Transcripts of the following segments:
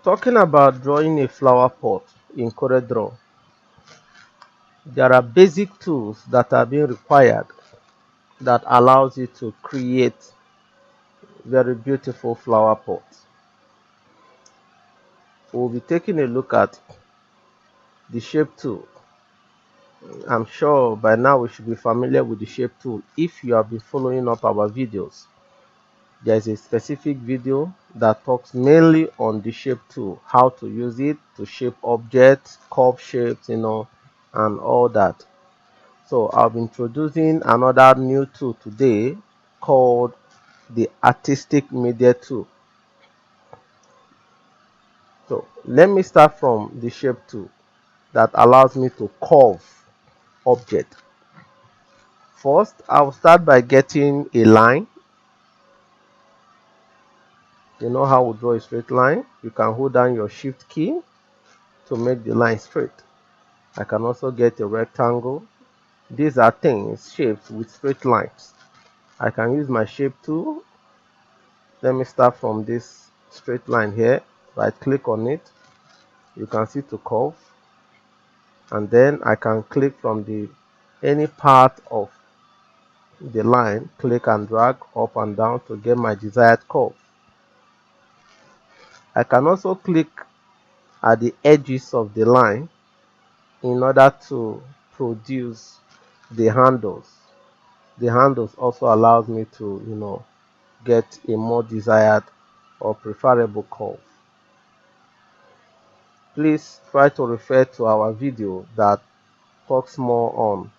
Talking about drawing a flower pot in CorelDRAW, there are basic tools that are being required that allows you to create very beautiful flower pots. We'll be taking a look at the shape tool. I'm sure by now we should be familiar with the shape tool if you have been following up our videos. There is a specific video that talks mainly on the shape tool, how to use it to shape objects, curve shapes, and all that. So I'll be introducing another new tool today called the artistic media tool. So let me start from the shape tool that allows me to curve object. First, I'll start by getting a line. You know how we draw a straight line? You can hold down your shift key to make the line straight. I can also get a rectangle. These are things, shapes with straight lines. I can use my shape tool. Let me start from this straight line here. Right click on it. You can see to curve. And then I can click from any part of the line, click and drag up and down to get my desired curve. I can also click at the edges of the line in order to produce the handles. The handles also allows me to get a more desired or preferable curve. Please try to refer to our video that talks more on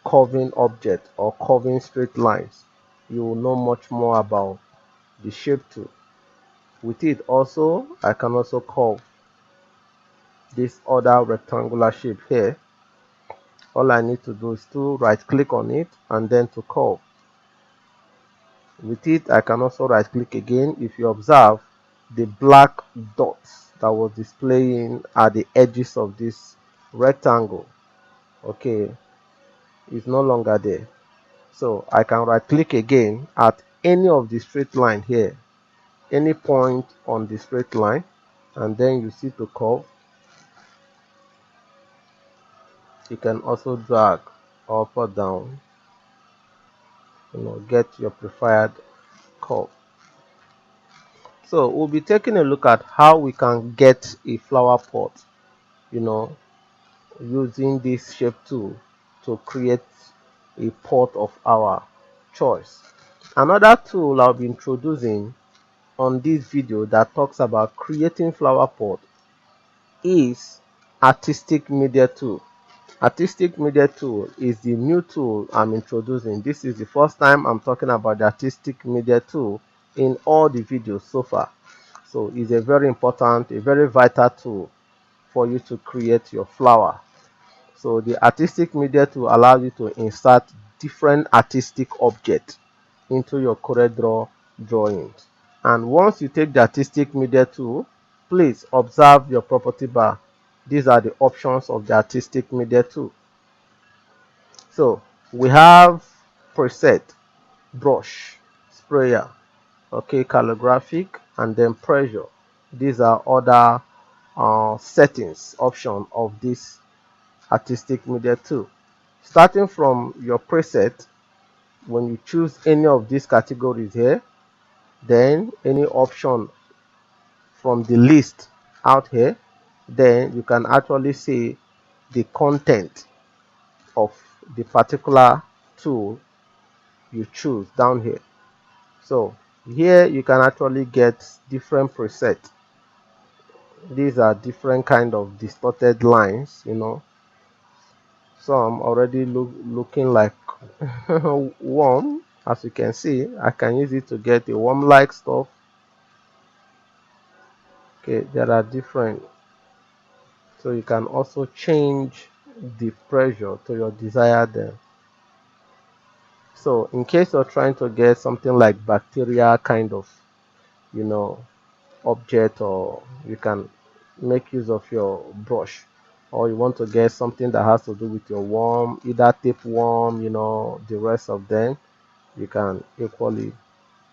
curving objects or curving straight lines. You will know much more about the shape tool. With it also, I can also curve this other rectangular shape here. All I need to do is to right click on it and then to curve. With it, I can also right click again. If you observe, the black dots that was displaying at the edges of this rectangle, okay, is no longer there. So I can right click again at any of the straight line here, any point on the straight line, and then you see to curve. You can also drag up or down, get your preferred curve. So we'll be taking a look at how we can get a flower pot, using this shape tool to create a pot of our choice. Another tool I'll be introducing on this video that talks about creating flower pot is artistic media tool. Artistic media tool is the new tool I'm introducing. This is the first time I'm talking about the artistic media tool in all the videos so far. So it's a very important, a very vital tool for you to create your flower. So the artistic media tool allows you to insert different artistic objects into your CorelDRAW drawings. And once you take the artistic media tool, please observe your property bar. These are the options of the artistic media tool. So we have preset, brush, sprayer, okay, calligraphic, and then pressure. These are other settings option of this artistic media tool. Starting from your preset, when you choose any of these categories here, then any option from the list out here, then you can actually see the content of the particular tool you choose down here. So here you can actually get different presets. These are different kind of distorted lines, some already looking like worm. As you can see, I can use it to get a worm like stuff. Okay, there are different, so you can also change the pressure to your desired. So in case you're trying to get something like bacteria kind of object, or you can make use of your brush, or you want to get something that has to do with your worm, either tapeworm, the rest of them, you can equally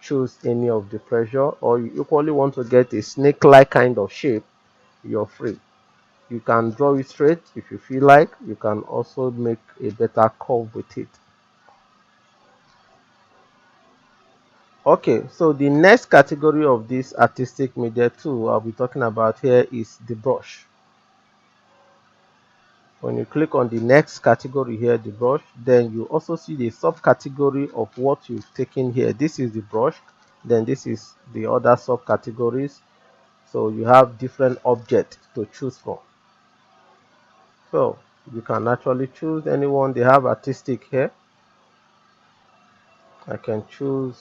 choose any of the pressure, or you equally want to get a snake-like kind of shape, you're free. You can draw it straight if you feel like. You can also make a better curve with it. Okay, so the next category of this artistic media tool I'll be talking about here is the brush. When you click on the next category here, the brush, then you also see the subcategory of what you've taken here. This is the brush, then this is the other subcategories. So you have different objects to choose from. So you can actually choose anyone. They have artistic here. I can choose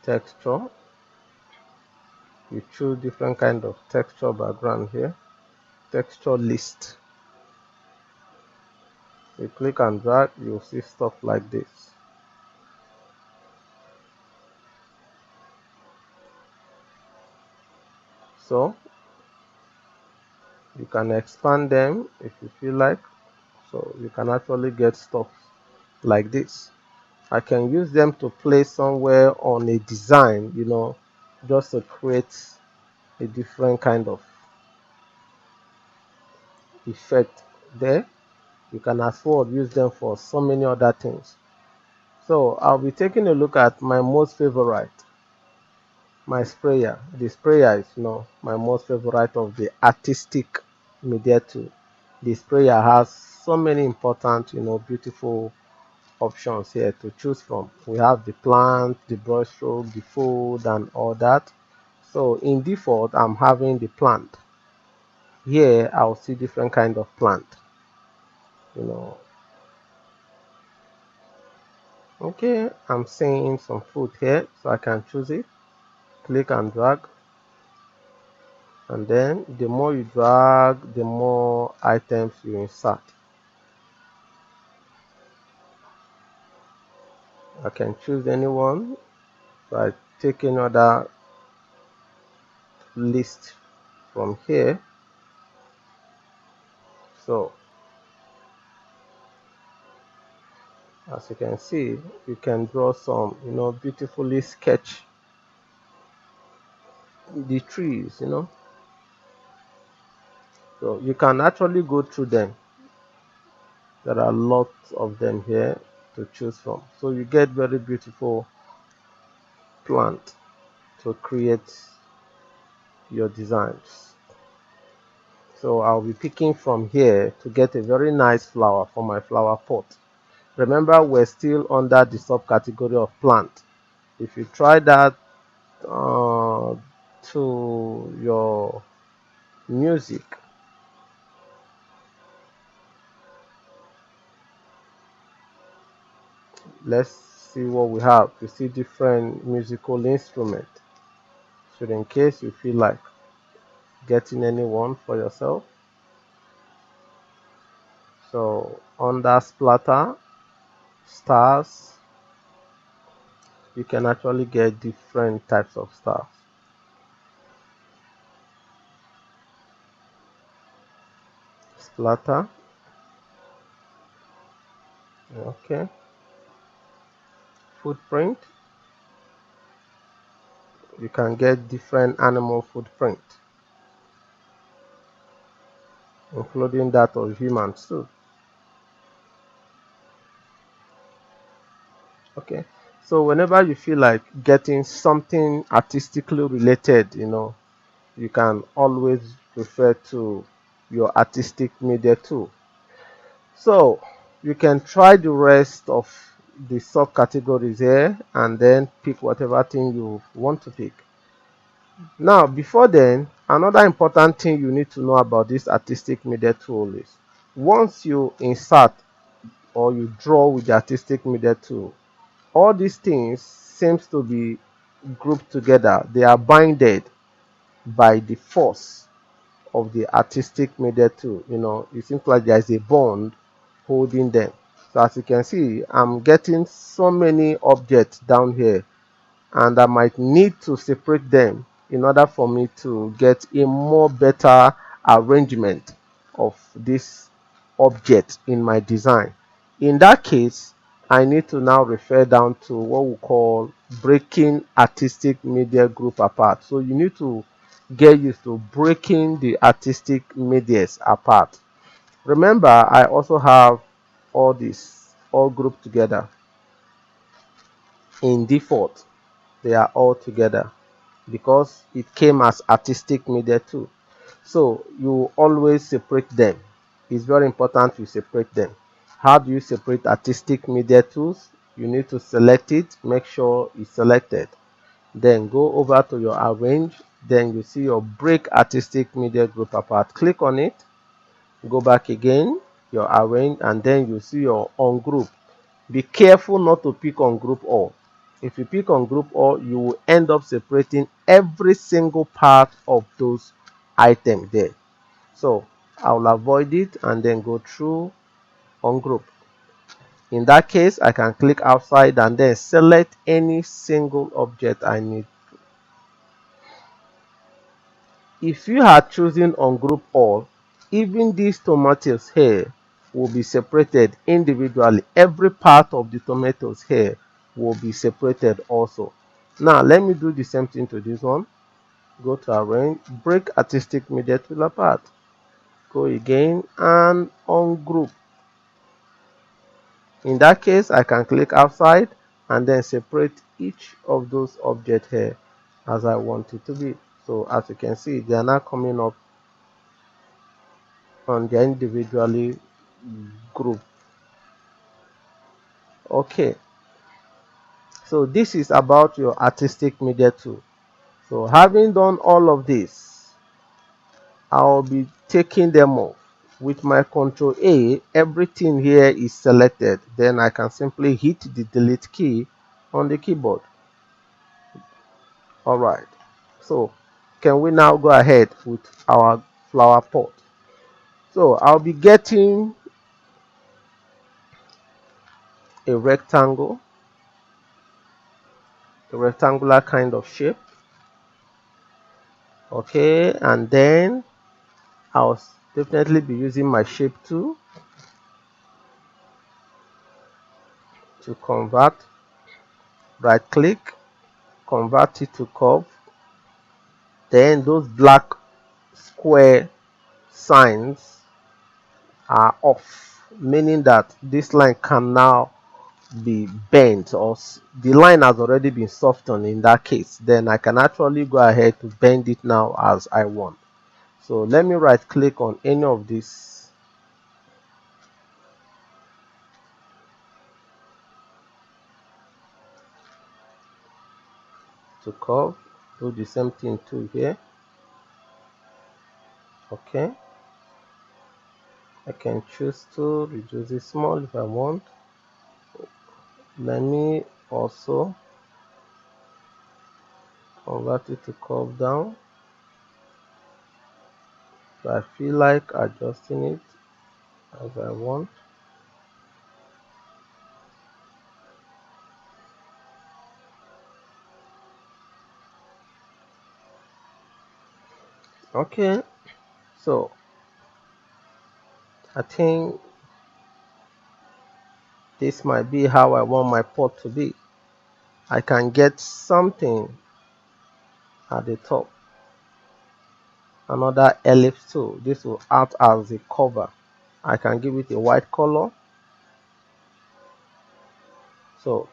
texture. You choose different kind of texture background here. Texture list. You click and drag, you'll see stuff like this. So you can expand them if you feel like. So you can actually get stuff like this. I can use them to place somewhere on a design, just to create a different kind of effect there. You can as well use them for so many other things. So I'll be taking a look at my most favorite, my sprayer. The sprayer is my most favorite of the artistic media tool. The sprayer has so many important, beautiful options here to choose from. We have the plant, the brush stroke, the fold, and all that. So in default, I'm having the plant. Here I'll see different kind of plant. Okay, I'm seeing some food here, so I can choose it. Click and drag, and then the more you drag, the more items you insert. I can choose anyone, so I take another list from here. So as you can see, you can draw some, beautifully sketch the trees, so you can actually go through them. There are lots of them here to choose from, so you get very beautiful plant to create your designs. So I'll be picking from here to get a very nice flower for my flower pot. Remember, we're still under the subcategory of plant. If you try that to your music, let's see what we have. You see different musical instruments. So in case you feel like getting anyone for yourself, so under splatter stars, you can actually get different types of stars. Splatter, okay. Footprint, you can get different animal footprint, including that of humans too. Okay, so whenever you feel like getting something artistically related, you can always refer to your artistic media tool. So you can try the rest of the subcategories here and then pick whatever thing you want to pick. Now, before then, another important thing you need to know about this artistic media tool is once you insert or you draw with the artistic media tool, all these things seems to be grouped together. They are binded by the force of the artistic media tool. It seems like there is a bond holding them. So as you can see, I'm getting so many objects down here, and I might need to separate them in order for me to get a more better arrangement of this object in my design. In that case, I need to now refer down to what we call breaking artistic media group apart. So you need to get used to breaking the artistic medias apart. Remember, I also have all this all grouped together. In default, they are all together because it came as artistic media too. So you always separate them. It's very important you separate them. How do you separate artistic media tools? You need to select it, make sure it's selected. Then go over to your arrange, then you see your break artistic media group apart. Click on it, go back again, your arrange, and then you see your on group. Be careful not to pick on group all. If you pick on group all, you will end up separating every single part of those items there. So I will avoid it and then go through on group. In that case, I can click outside and then select any single object I need. If you had chosen on group all, even these tomatoes here will be separated individually. Every part of the tomatoes here will be separated also. Now let me do the same thing to this one. Go to arrange, break artistic media tool apart. Go again and on group. In that case, I can click outside and then separate each of those objects here as I want it to be. So as you can see, they are now coming up on their individually group. Okay, so this is about your artistic media tool. So having done all of this, I'll be taking them off. With my Control A, everything here is selected. Then I can simply hit the delete key on the keyboard. All right, so can we now go ahead with our flower pot? So I'll be getting a rectangular kind of shape. Okay, and then I'll definitely be using my shape tool to convert. Right click, convert it to curve. Then those black square signs are off, meaning that this line can now be bent, or the line has already been softened. In that case, then I can actually go ahead to bend it now as I want. So let me right click on any of these to curve, do the same thing too here. Okay, I can choose to reduce it small if I want. Let me also convert it to curve down. So I feel like adjusting it as I want. Okay, so I think this might be how I want my pot to be. I can get something at the top, another ellipse tool. This will act as a cover. I can give it a white color. So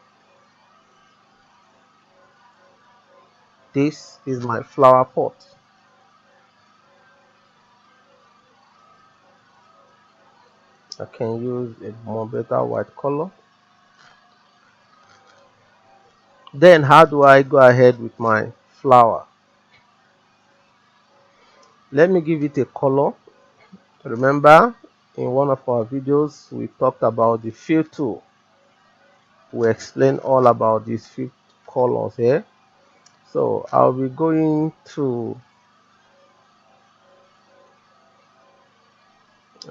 this is my flower pot. I can use a more better white color. Then how do I go ahead with my flower? Let me give it a color. Remember, in one of our videos we talked about the fill tool. We explained all about these fill colors here. So I'll be going to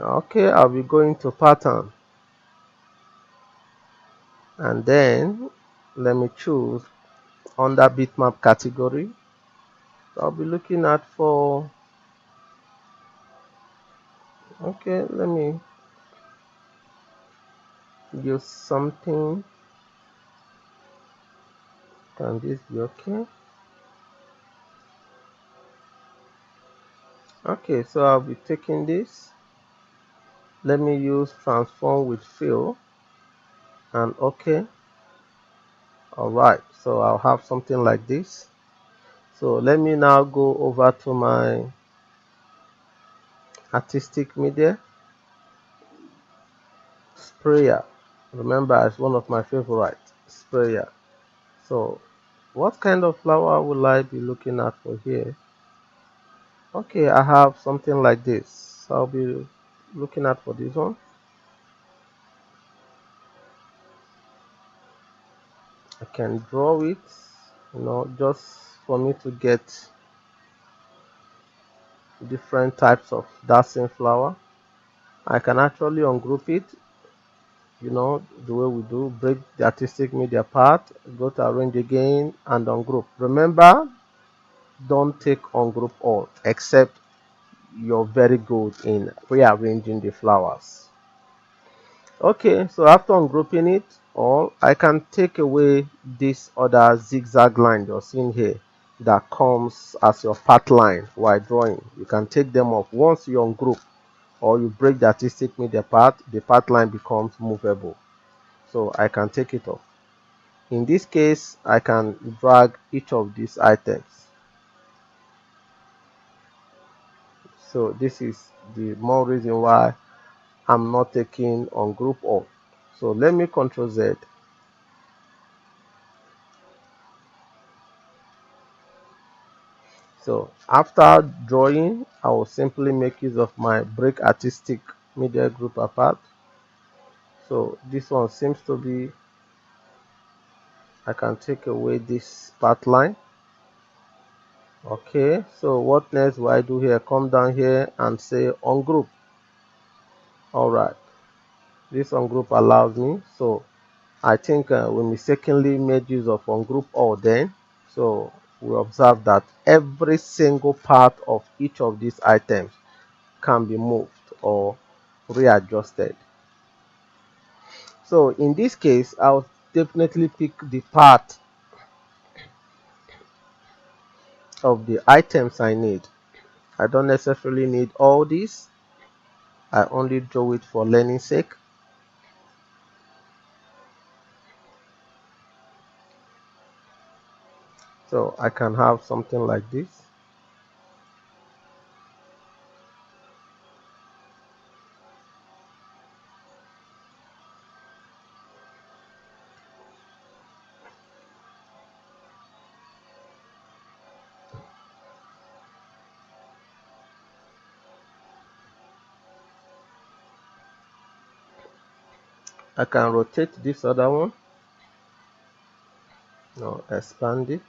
I'll be going to pattern, and then let me choose under bitmap category. I'll be looking at for let me use something. Can this be okay? Okay, so I'll be taking this. Let me use transform with fill and okay. Alright, so I'll have something like this. So let me now go over to my artistic media sprayer. Remember, it's one of my favorite sprayer. So what kind of flower will I be looking at for here? Okay, I have something like this. So I'll be looking at for this one. I can draw it, just for me to get different types of that same flower. I can actually ungroup it, the way we do, break the artistic media part, go to arrange again and ungroup. Remember, don't take ungroup all except you're very good in rearranging the flowers. Okay, so after ungrouping it all, I can take away this other zigzag line you're seeing here that comes as your path line while drawing. You can take them off. Once you ungroup or you break the artistic media part, the path line becomes movable. So I can take it off. In this case, I can drag each of these items. So this is the more reason why I'm not taking on group all. So let me Control Z. So after drawing, I will simply make use of my break artistic media group apart. So this one seems to be, I can take away this path line. Okay, so what next will I do here? Come down here and say ungroup. Alright, this ungroup allows me. So I think we mistakenly made use of ungroup all then. So we observe that every single part of each of these items can be moved or readjusted. So in this case, I'll definitely pick the part of the items I need. I don't necessarily need all these. I only draw it for learning sake. So I can have something like this. I can rotate this other one. No, expand it.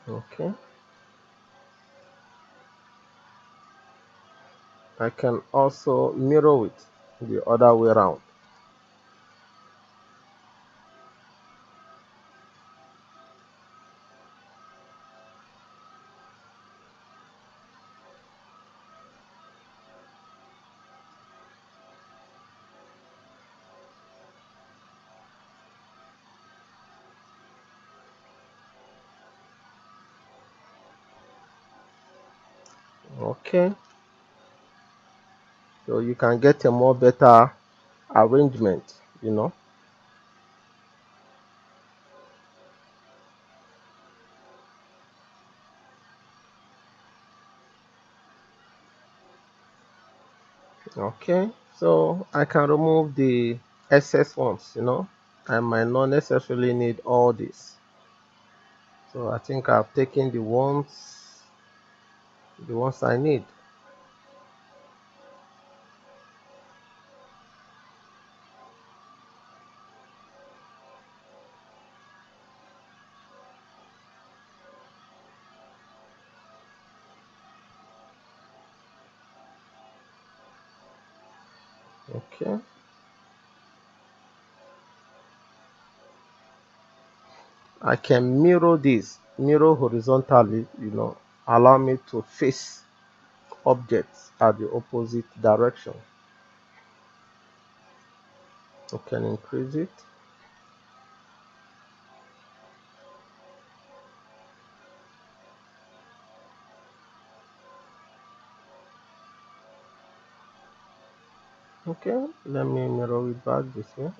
Okay. I can also mirror it the other way around. Okay. So you can get a more better arrangement. Okay. So I can remove the excess ones. I might not necessarily need all this. So I think I've taken the ones I need. Okay, I can mirror horizontally, allow me to face objects at the opposite direction. I can increase it. Okay, let me mirror it back this way.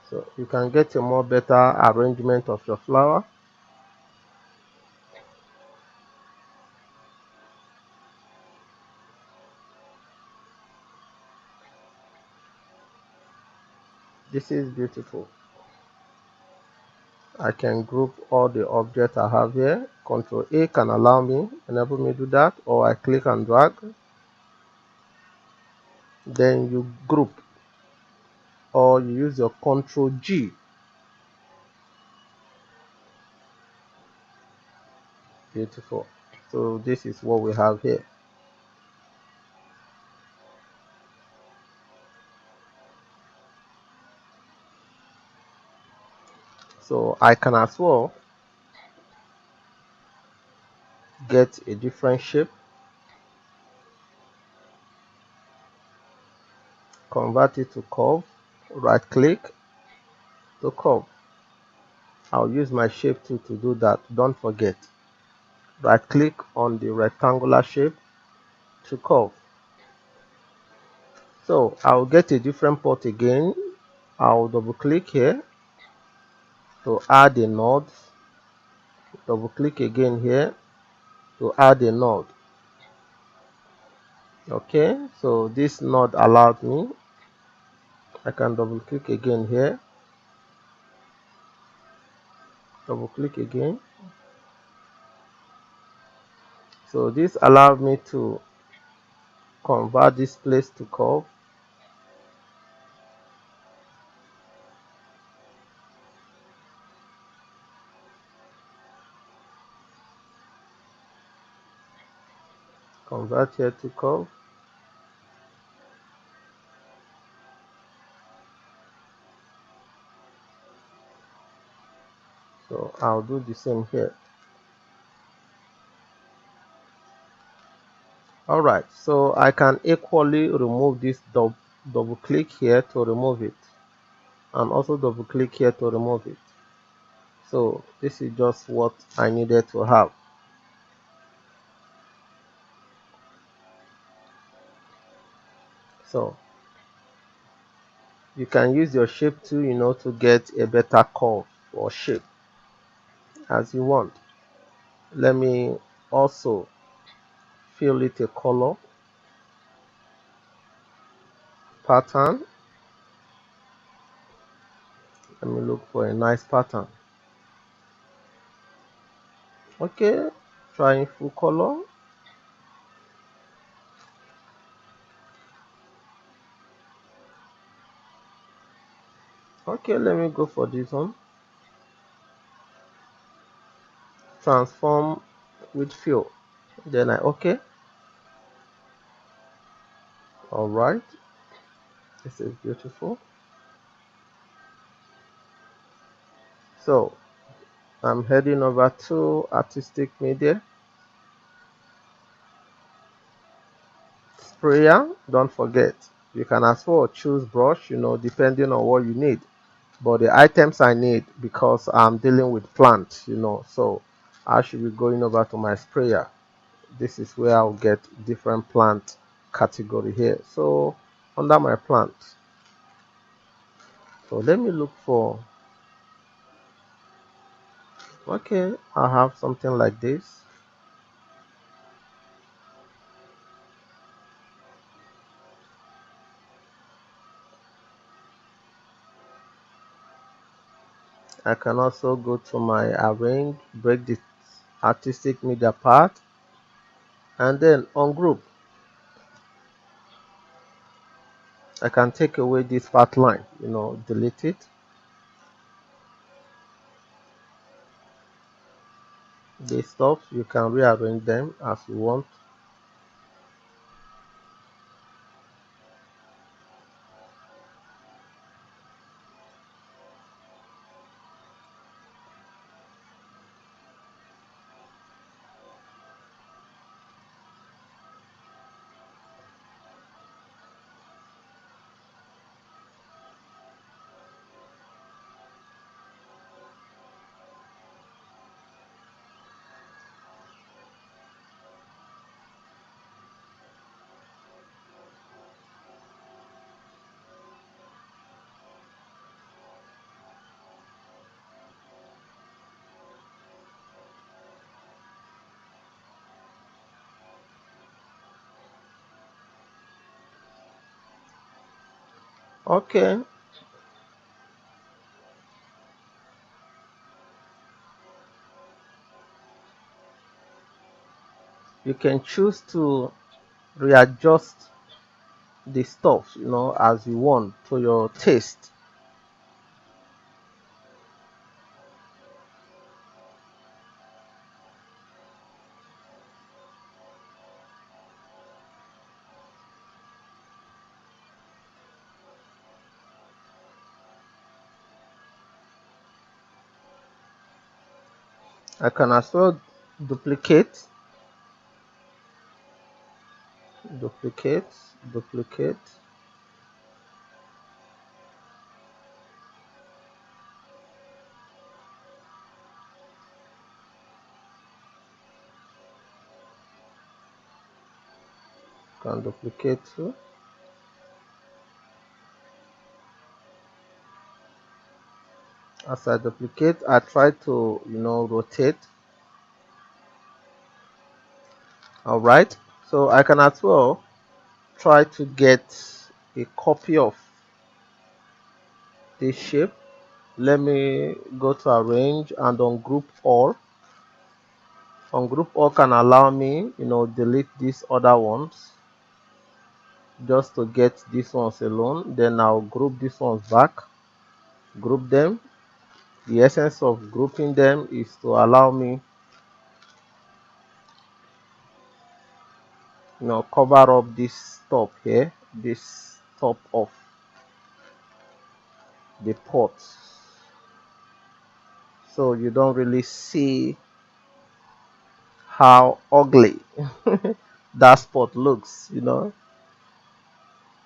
So you can get a more better arrangement of your flower. This is beautiful. I can group all the objects I have here. Control A can enable me to do that, or I click and drag. Then you group, or you use your Control G. Beautiful. So this is what we have here. So I can as well get a different shape, convert it to curve, right click to curve. I'll use my shape tool to do that. Don't forget. Right click on the rectangular shape to curve. So I'll get a different pot again. I'll double click here to add a node. Double click again here to add a node. Okay, so this node allowed me. I can double click again here. Double click again. So this allowed me to convert this place to curve. Convert here to curve. So I'll do the same here. Alright, so I can equally remove this double click here to remove it, and also double click here to remove it. So this is just what I needed to have. So you can use your shape tool, to get a better curve or shape as you want. Let me also fill it a color pattern. Let me look for a nice pattern. Okay, trying full color. Okay, let me go for this one. Transform with fill. Then I okay. All right, this is beautiful. So I'm heading over to artistic media. Sprayer, don't forget. You can as well choose brush, depending on what you need. But the items I need, because I'm dealing with plants, so I should be going over to my sprayer. This is where I'll get different plant category here. So under my plant, so let me look for, okay, I have something like this. I can also go to my arrange, break the artistic media part, and then on group I can take away this part line, delete it. these stuff. You can rearrange them as you want. Okay, you can choose to readjust the stuff, as you want to your taste. I can as well duplicate, duplicate, duplicate. Can duplicate too. As I duplicate, I try to rotate. All right, so I can as well try to get a copy of this shape. Let me go to arrange and on group all. On group all can allow me delete these other ones just to get these ones alone. Then I'll group these ones back, group them. The essence of grouping them is to allow me cover up this top here, this top of the pot, so you don't really see how ugly that spot looks.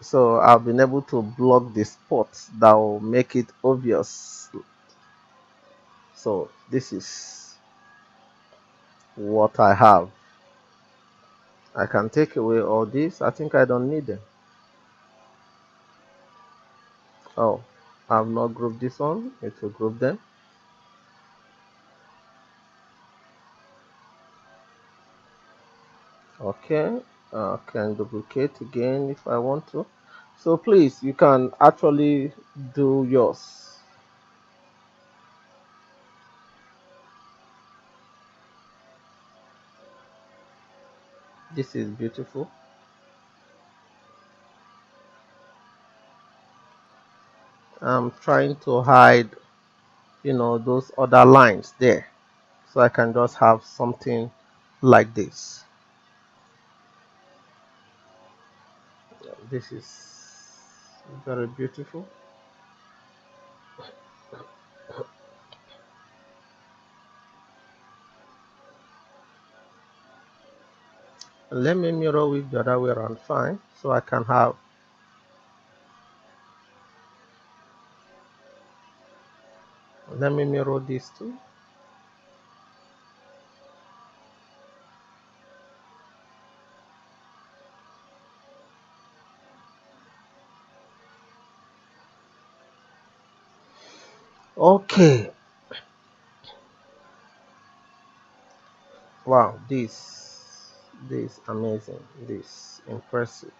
So I've been able to block the spots that will make it obvious. So this is what I have. I can take away all this. I think I don't need them. Oh, I've not grouped this one. It will group them. Okay, can duplicate again if I want to. So please, you can actually do yours. This is beautiful. I'm trying to hide those other lines there, so I can just have something like this. This is very beautiful. Let me mirror with the other way around, fine, so I can have, let me mirror these two. Okay, wow, this amazing, this impressive.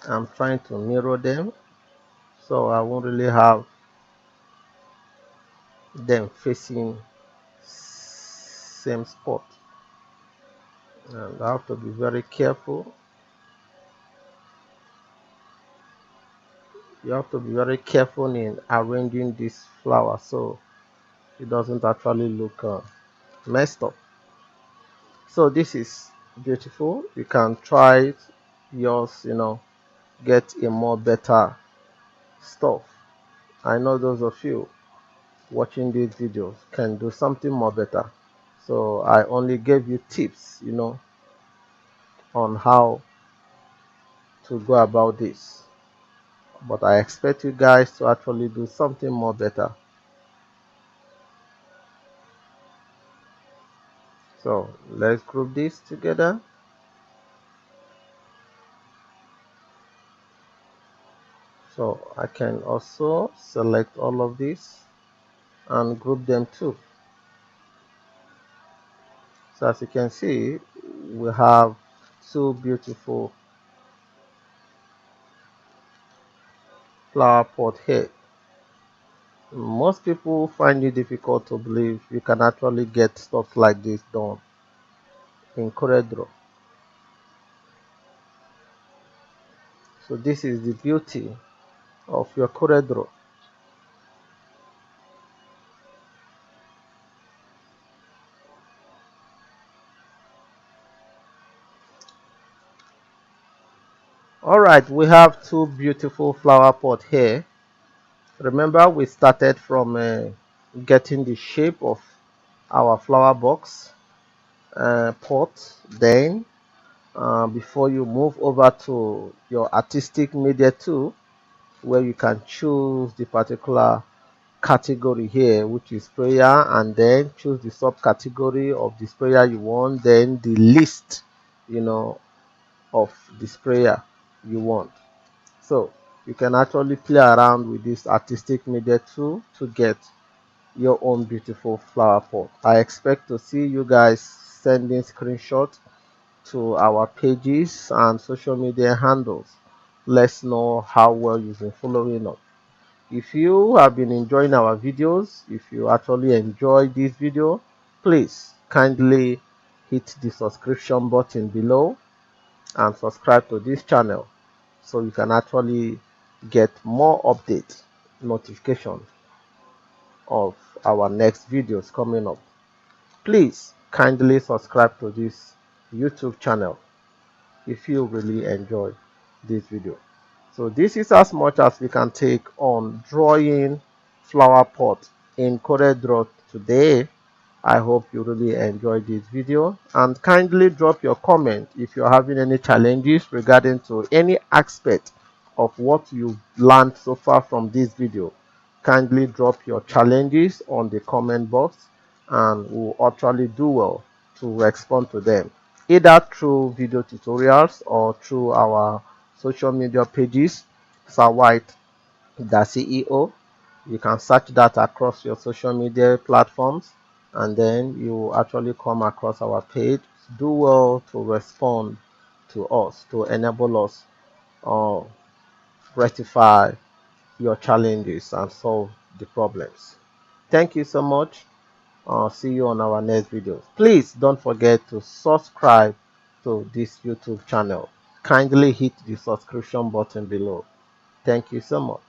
I'm trying to mirror them so I won't really have them facing same spot, and I have to be very careful. You have to be very careful in arranging this flower so it doesn't actually look messed up. So this is beautiful. You can try yours, get a more better stuff. I know those of you watching these videos can do something more better. So I only gave you tips, on how to go about this. But I expect you guys to actually do something more better. So let's group this together. So I can also select all of these and group them too. So as you can see, we have two beautiful flower pot here. Most people find it difficult to believe you can actually get stuff like this done in CorelDRAW. So this is the beauty of your CorelDRAW. Alright, we have two beautiful flower pot here. Remember, we started from getting the shape of our flower box pot. Then before you move over to your artistic media tool, where you can choose the particular category here, which is sprayer, and then choose the subcategory of the sprayer you want, then the list of the sprayer you want. So you can actually play around with this artistic media tool to get your own beautiful flower pot. I expect to see you guys sending screenshots to our pages and social media handles. Let's know how well you've been following up. If you have been enjoying our videos, if you actually enjoy this video, please kindly hit the subscription button below and subscribe to this channel so you can actually get more updates, notifications of our next videos coming up. Please kindly subscribe to this YouTube channel if you really enjoy this video. So this is as much as we can take on drawing flower pot in CorelDRAW today. I hope you really enjoyed this video, and kindly drop your comment if you're having any challenges regarding to any aspect of what you learned so far from this video. Kindly drop your challenges on the comment box and we'll actually do well to respond to them, either through video tutorials or through our social media pages. Sir White, the CEO, you can search that across your social media platforms, and then you actually come across our page. Do well to respond to us to enable us rectify your challenges and solve the problems. Thank you so much. See you on our next video. Please don't forget to subscribe to this YouTube channel. Kindly hit the subscription button below. Thank you so much.